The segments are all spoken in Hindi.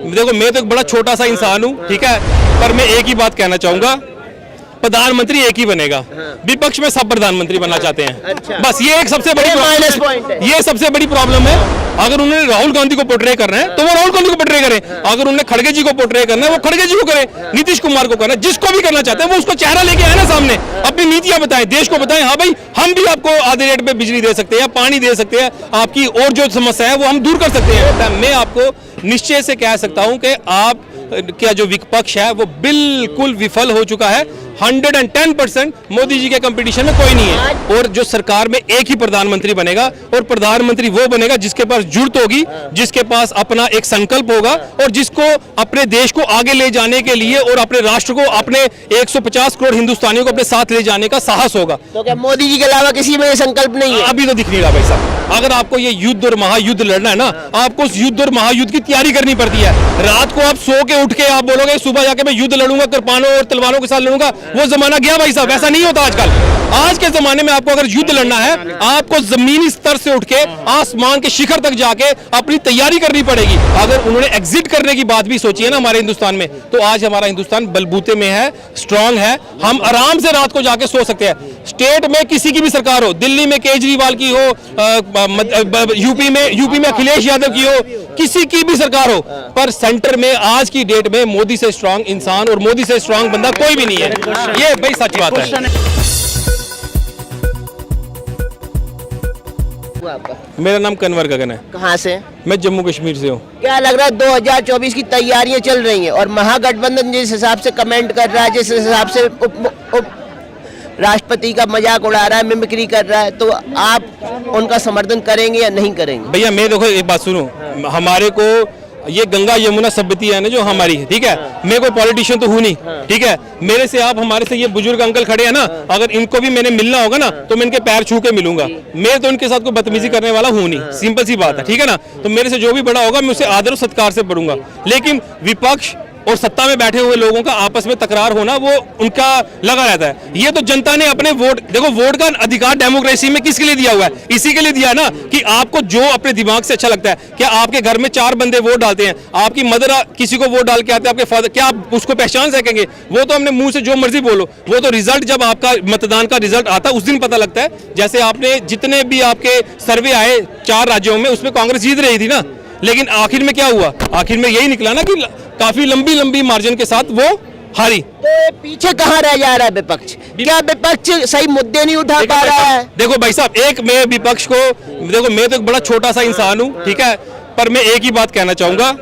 देखो मैं तो एक बड़ा छोटा सा इंसान हूँ, ठीक है, पर मैं एक ही बात कहना चाहूंगा, प्रधानमंत्री एक ही बनेगा। विपक्ष में सब प्रधानमंत्री बनना चाहते हैं। अच्छा। बस ये एक सबसे बड़ी माइनस पॉइंट है। ये सबसे बड़ी प्रॉब्लम है। अगर उन्होंने राहुल गांधी को पोर्ट्रे करना है तो वो राहुल गांधी को पोर्ट्रे करें, अगर उन्होंने खड़गे जी को पोर्ट्रे करना है वो खड़गे जी को करें, नीतीश कुमार को करना है, जिसको भी करना चाहते हैं वो उसको चेहरा लेके आए ना सामने, अपनी नीतियां बताएं, देश को बताएं, हाँ भाई हम भी आपको आधे रेट पे बिजली दे सकते हैं, पानी दे सकते हैं, आपकी और जो समस्या है वो हम दूर कर सकते हैं। मैं आपको निश्चय से कह सकता हूं कि आप क्या जो विपक्ष है वो बिल्कुल विफल हो चुका है। 110% मोदी जी के कंपटीशन में कोई नहीं है। और जो सरकार में एक ही प्रधानमंत्री बनेगा, और प्रधानमंत्री वो बनेगा जिसके पास जुर्त होगी, जिसके पास अपना एक संकल्प होगा और जिसको अपने देश को आगे ले जाने के लिए और अपने राष्ट्र को, अपने 150 करोड़ हिंदुस्तानियों को अपने साथ ले जाने का साहस होगा। तो क्या मोदी जी के अलावा किसी में ये संकल्प नहीं है? अभी तो दिख नहीं रहा भाई साहब। अगर आपको ये युद्ध और महायुद्ध लड़ना है ना, आपको उस युद्ध और महायुद्ध की तैयारी करनी पड़ती है। रात को आप सो के उठ के आप बोलोगे सुबह जाके मैं युद्ध लड़ूंगा, कृपानों और तलवारों के साथ लड़ूंगा, वो जमाना गया भाई साहब। ऐसा नहीं होता आजकल। आज के जमाने में आपको अगर युद्ध लड़ना है, आपको जमीनी स्तर से उठ के आसमान के शिखर तक जाके अपनी तैयारी करनी पड़ेगी। अगर उन्होंने एग्जिट करने की बात भी सोची है ना हमारे हिंदुस्तान में, तो आज हमारा हिंदुस्तान बलबूते में है, स्ट्रांग है, हम आराम से रात को जाके सो सकते हैं। स्टेट में किसी की भी सरकार हो, दिल्ली में केजरीवाल की हो, यूपी में अखिलेश यादव की हो, किसी की भी सरकार हो, पर सेंटर में आज की डेट में मोदी से स्ट्रांग इंसान और मोदी से स्ट्रांग बंदा कोई भी नहीं है। ये भाई सच बात है। आपका मेरा नाम कन्वर गगन है। कहाँ से? मैं जम्मू कश्मीर से हूँ। क्या लग रहा है 2024 की तैयारियां चल रही हैं और महागठबंधन जिस हिसाब से कमेंट कर रहा है, जिस हिसाब से उप राष्ट्रपति का मजाक उड़ा रहा है, मिमिक्री कर रहा है, तो आप उनका समर्थन करेंगे या नहीं करेंगे? भैया मैं देखो एक बात सुनो, हमारे को ये गंगा यमुना सभ्यता है ना जो हमारी है, ठीक है, मैं कोई पॉलिटिशियन तो हूँ नहीं, ठीक है, मेरे से आप हमारे से ये बुजुर्ग अंकल खड़े हैं ना, अगर इनको भी मैंने मिलना होगा ना तो मैं इनके पैर छू के मिलूंगा। मैं तो इनके साथ कोई बदतमीजी करने वाला हूँ नहीं, सिंपल सी बात है, ठीक है ना। तो मेरे से जो भी बड़ा होगा मैं उसे आदर और सत्कार से पढ़ूंगा। लेकिन विपक्ष और सत्ता में बैठे हुए लोगों का आपस में तकरार होना वो उनका लगा रहता है। ये तो जनता ने अपने वोट, देखो वोट का अधिकार डेमोक्रेसी में किसके लिए दिया हुआ है? इसी के लिए दिया ना कि आपको जो अपने दिमाग से अच्छा लगता है। क्या आपके घर में 4 बंदे वोट डालते हैं, आपकी मदर किसी को वोट डाल के आते हैं, आपके फादर, क्या आप उसको पहचान सकेंगे? वो तो हमने मुंह से जो मर्जी बोलो, वो तो रिजल्ट जब आपका मतदान का रिजल्ट आता है उस दिन पता लगता है। जैसे आपने जितने भी आपके सर्वे आए 4 राज्यों में, उसमें कांग्रेस जीत रही थी ना, लेकिन आखिर में क्या हुआ? आखिर में यही निकला ना कि काफी लंबी मार्जिन के साथ वो हारी। तो पीछे कहाँ रह जा रहा है विपक्ष? क्या विपक्ष सही मुद्दे नहीं उठा पा रहा है? देखो भाई साहब, एक मैं विपक्ष को, देखो मैं तो एक बड़ा छोटा सा इंसान हूँ, ठीक है, पर मैं एक ही बात कहना चाहूंगा,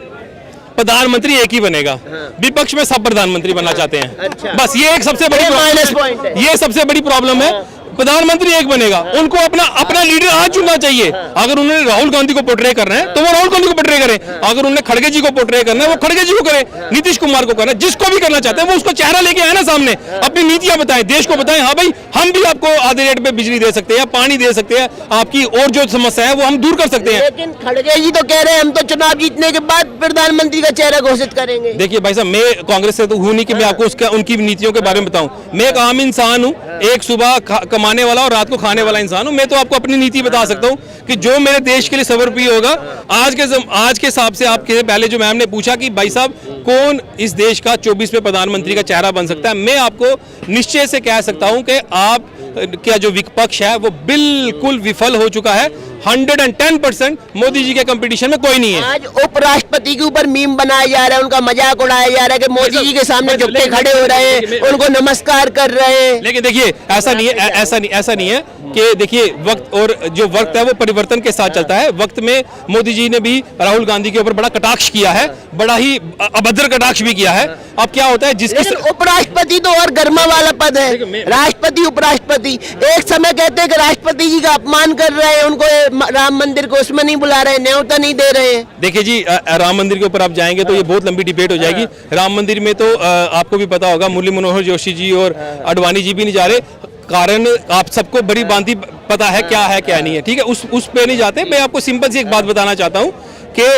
प्रधानमंत्री एक ही बनेगा। विपक्ष में सब प्रधानमंत्री बनना चाहते हैं। अच्छा। बस ये एक सबसे बड़ी माइनस पॉइंट है। ये सबसे बड़ी प्रॉब्लम है। प्रधानमंत्री एक बनेगा, उनको अपना लीडर आज चुनना चाहिए। अगर उन्होंने राहुल गांधी को पोर्ट्रे करना है तो वो राहुल गांधी को पोर्ट्रे करें, अगर उन्होंने खड़गे जी को पोर्ट्रे करना है वो खड़गे जी को करें, नीतीश कुमार को करना है, जिसको भी करना चाहते हैं वो उसको चेहरा लेके आए ना सामने, अपनी नीतियां बताएं, देश को बताएं, हाँ भाई हम भी आपको आधे रेट पे बिजली दे सकते हैं, पानी दे सकते हैं, आपकी और जो समस्या है वो हम दूर कर सकते हैं। लेकिन खड़गे जी तो कह रहे हैं हम तो चुनाव जीतने के बाद प्रधानमंत्री का चेहरा घोषित करेंगे। देखिए भाई साहब, मैं कांग्रेस से तो हूँ नहीं कि मैं आपको उनकी नीतियों के बारे में बताऊं। मैं एक आम इंसान हूँ, एक सुबह कमाने वाला और रात को खाने वाला इंसान हूं। मैं तो आपको अपनी नीति बता सकता हूं कि जो मेरे देश के लिए सर्वोपरि होगा। आज के हिसाब से आपके पहले जो मैम ने पूछा कि भाई साहब कौन इस देश का 24वें प्रधानमंत्री का चेहरा बन सकता है, मैं आपको निश्चय से कह सकता हूं कि आप क्या जो विपक्ष है वो बिल्कुल विफल हो चुका है। 110% मोदी जी के कंपटीशन में कोई नहीं है। आज उपराष्ट्रपति के ऊपर मीम बनाया जा रहा है, उनका मजाक उड़ाया जा रहा है कि मोदी जी के सामने झुक के खड़े हो रहे हैं, उनको नमस्कार कर रहे हैं। लेकिन देखिए ऐसा नहीं है कि देखिए वक्त और जो वक्त है वो परिवर्तन के साथ चलता है। वक्त में मोदी जी ने भी राहुल गांधी के ऊपर बड़ा कटाक्ष किया है, बड़ा ही अभद्र कटाक्ष भी किया है। अब क्या होता है जिसकी उपराष्ट्रपति तो और गर्मा वाला पद है, राष्ट्रपति उपराष्ट्रपति। एक समय कहते हैं कि राष्ट्रपति जी का अपमान कर रहे हैं, उनको राम मंदिर को उसमें नहीं बुला रहे, न्योता नहीं दे रहे हैं। देखिए जी, राम मंदिर के ऊपर आप जाएंगे तो ये बहुत लंबी डिबेट हो जाएगी। राम मंदिर में तो आपको भी पता होगा मुरली मनोहर जोशी जी और आडवाणी जी भी नहीं जा रहे, कारण आप सबको बड़ी बांधी पता है क्या नहीं है, ठीक है, उस पे नहीं जाते। मैं आपको सिंपल सी एक बात बताना चाहता हूँ कि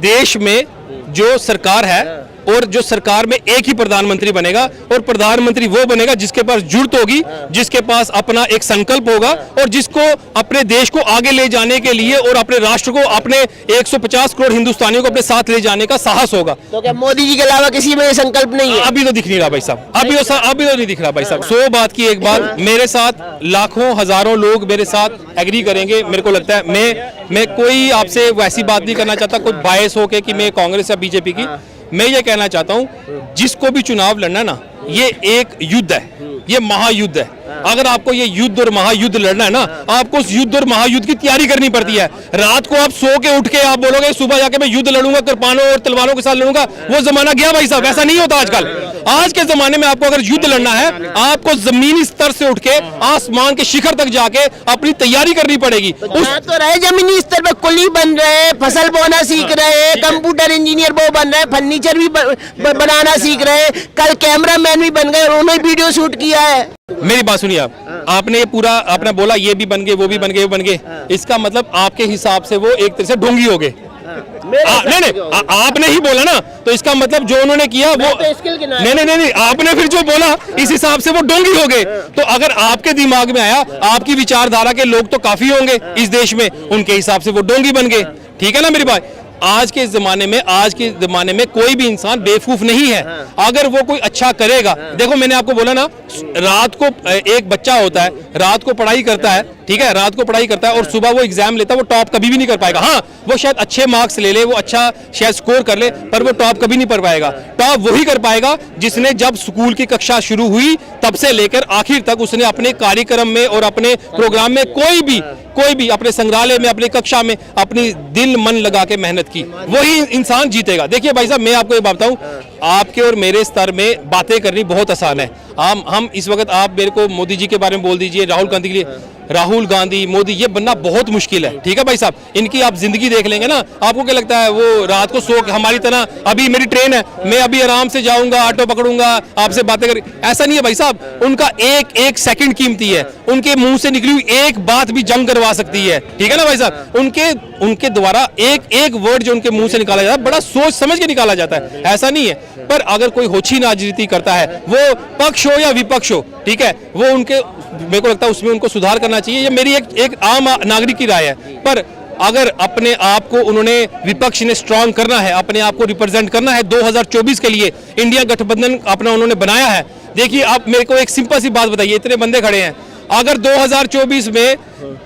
देश में जो सरकार है और जो सरकार में एक ही प्रधानमंत्री बनेगा, और प्रधानमंत्री वो बनेगा जिसके पास जुर्त होगी, जिसके पास अपना एक संकल्प होगा, और जिसको अपने देश को आगे ले जाने के लिए और अपने राष्ट्र को, अपने 150 करोड़ हिंदुस्तानियों को अपने साथ ले जाने का साहस होगा। तो क्या मोदी जी के अलावा किसी में ये संकल्प नहीं है? अभी तो दिख नहीं रहा भाई साहब, अभी तो नहीं दिख रहा भाई साहब। 100 बात की एक बात, मेरे साथ लाखों हजारों लोग मेरे साथ एग्री करेंगे, मेरे को लगता है। मैं कोई आपसे वैसी बात नहीं करना चाहता, कोई बायस होके कि मैं कांग्रेस या बीजेपी की। मैं ये कहना चाहता हूं, जिसको भी चुनाव लड़ना ना, ये एक युद्ध है, ये महायुद्ध है। अगर आपको ये युद्ध और महायुद्ध लड़ना है ना, आपको उस युद्ध और महायुद्ध की तैयारी करनी पड़ती है। रात को आप सो के उठ के आप बोलोगे सुबह जाके मैं युद्ध लड़ूंगा, कृपानों और तलवारों के साथ लड़ूंगा, वो जमाना गया भाई साहब, ऐसा नहीं होता आजकल। आज के जमाने में आपको अगर युद्ध लड़ना है, आपको जमीनी स्तर से उठ के आसमान के शिखर तक जाके अपनी तैयारी करनी पड़ेगी। तो रहे जमीनी स्तर पर कुली बन रहे, फसल बोना सीख रहे, कंप्यूटर इंजीनियर वो बन रहे, फर्नीचर भी बनाना सीख रहे, कल कैमरामैन भी बन गए, उन्होंने वीडियो शूट किया है। मेरी बात सुनिए आपने ये पूरा आपने बोला ये भी बन गए, वो भी बन गए, वो बन गए, इसका मतलब आपके हिसाब से वो एक तरह से ढोंगी हो गए। नहीं, आपने ही बोला ना, तो इसका मतलब जो उन्होंने किया वो नहीं, आपने फिर जो बोला इस हिसाब से वो डोंगी हो गए। तो अगर आपके दिमाग में आया, आपकी विचारधारा के लोग तो काफी होंगे इस देश में, उनके हिसाब से वो डोंगी बन गए। ठीक है ना मेरी बात। आज के जमाने में कोई भी इंसान बेवकूफ नहीं है। अगर वो कोई अच्छा करेगा, देखो मैंने आपको बोला ना, रात को एक बच्चा होता है, रात को पढ़ाई करता है, ठीक है, रात को पढ़ाई करता है और सुबह वो एग्जाम लेता है, वो टॉप कभी भी नहीं कर पाएगा। हाँ, वो शायद अच्छे मार्क्स ले ले, वो अच्छा शायद स्कोर कर ले, पर वो टॉप कभी नहीं कर पाएगा। टॉप वही कर पाएगा जिसने जब स्कूल की कक्षा शुरू हुई तब से लेकर आखिर तक उसने अपने कार्यक्रम में और अपने प्रोग्राम में कोई भी अपने संग्रहालय में, अपनी कक्षा में अपनी दिल मन लगा के मेहनत की, वही इंसान जीतेगा। देखिए भाई साहब, मैं आपको ये बात बताऊं, आपके और मेरे स्तर में बातें करनी बहुत आसान है। हम इस वक्त आप मेरे को मोदी जी के बारे में बोल दीजिए, राहुल गांधी के लिए, राहुल गांधी, मोदी, ये बनना बहुत मुश्किल है। ठीक है भाई साहब, इनकी आप जिंदगी देख लेंगे ना, आपको क्या लगता है वो रात को सो, हमारी तरह अभी मेरी ट्रेन है, मैं अभी आराम से जाऊंगा, ऑटो पकड़ूंगा, आपसे बातें कर, ऐसा नहीं है भाई साहब। उनका एक एक सेकंड कीमती है, उनके मुंह से निकली हुई एक बात भी जंग करवा सकती है। ठीक है ना भाई साहब, उनके द्वारा एक एक वर्ड जो उनके मुंह से निकाला जाता है, बड़ा सोच समझ के निकाला जाता है, ऐसा नहीं है। पर अगर कोई होची राजनीति करता है, वो पक्ष हो या विपक्ष हो, ठीक है, वो उनके, मेरे को लगता है उसमें उनको सुधार करना चाहिए। ये मेरी एक आम नागरिक की राय है। पर अगर अपने आप को उन्होंने, विपक्ष ने स्ट्रांग करना है, अपने आप को रिप्रेजेंट करना है 2024 के लिए, इंडिया गठबंधन अपना उन्होंने बनाया है। देखिए आप मेरे को एक सिंपल सी बात बताइए, इतने बंदे खड़े हैं, अगर 2024 में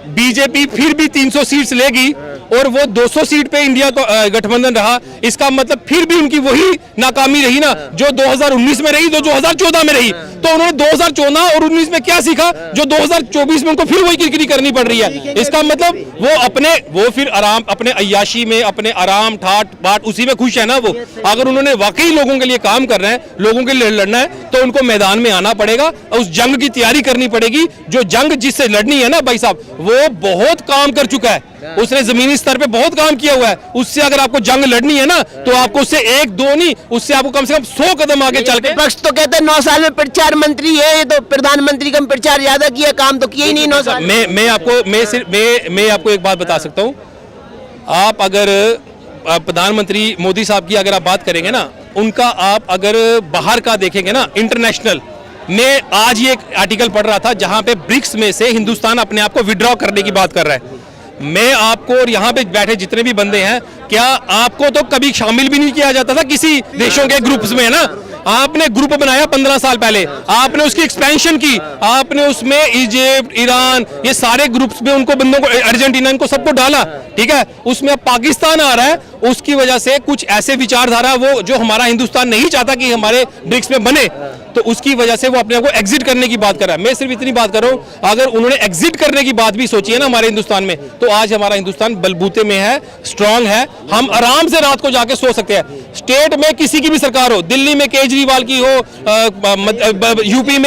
बीजेपी फिर भी 300 सीट्स लेगी और वो 200 सीट पे इंडिया को गठबंधन रहा, इसका मतलब फिर भी उनकी वही नाकामी रही ना जो 2019 में रही, जो 2014 में रही। तो उन्होंने 2014 और 19 में क्या सीखा, जो 2024 में उनको फिर वही किरकिरी करनी पड़ रही है। इसका मतलब वो फिर आराम, अपने अय्याशी में, अपने आराम ठाट बाट उसी में खुश है ना वो। अगर उन्होंने वाकई लोगों के लिए काम कर रहे हैं, लोगों के लिए लड़ना है, तो उनको मैदान में आना पड़ेगा, उस जंग की तैयारी करनी पड़ेगी। जो जंग जिससे लड़नी है ना भाई साहब, वो बहुत काम कर चुका है, उसने जमीनी स्तर पे बहुत काम किया हुआ है। उससे अगर आपको जंग लड़नी है ना, तो आपको उससे 1-2 नहीं, उससे आपको कम से कम 100 कदम आगे चल के। विपक्ष तो कहते हैं 9 साल में प्रचार मंत्री है, ये तो प्रधानमंत्री का प्रचार ज्यादा किया, काम तो किया ही नहीं 9 साल। मैं आपको एक बात बता सकता हूँ। आप अगर प्रधानमंत्री मोदी साहब की अगर आप बात करेंगे ना, उनका आप अगर बाहर का देखेंगे ना, इंटरनेशनल, मैं आज ये एक आर्टिकल पढ़ रहा था जहां पे ब्रिक्स में से हिंदुस्तान अपने आप को विड्रॉ करने की बात कर रहा है। मैं आपको और यहाँ पे बैठे जितने भी बंदे हैं, क्या आपको तो कभी शामिल भी नहीं किया जाता था किसी देशों के ग्रुप्स में, है ना? आपने ग्रुप बनाया 15 साल पहले, आपने उसकी एक्सपेंशन की, आपने उसमें इजिप्ट, ईरान, ये सारे ग्रुप्स में उनको बंदों को, अर्जेंटीना, इनको सबको डाला, ठीक है। उसमें अब पाकिस्तान आ रहा है, उसकी वजह से कुछ ऐसे विचारधारा वो जो हमारा हिंदुस्तान नहीं चाहता कि हमारे ब्रिक्स में बने, तो उसकी वजह से वो अपने आप को एग्जिट करने की बात कर रहा है। मैं सिर्फ इतनी बात कर रहा हूं, अगर उन्होंने एग्जिट करने की बात भी सोची है ना हमारे हिंदुस्तान में, तो आज हमारा हिंदुस्तान बलबूते में है, स्ट्रांग है, हम आराम से रात को जाके सो सकते हैं। स्टेट में किसी की भी सरकार हो, दिल्ली में केजरीवाल की हो, यूपी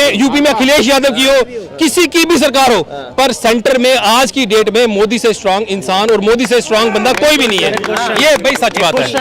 में अखिलेश यादव की हो, किसी की भी सरकार हो, पर सेंटर में आज की डेट में मोदी से स्ट्रांग इंसान और मोदी से स्ट्रांग बंदा कोई भी नहीं है। ये भाई सच बात है।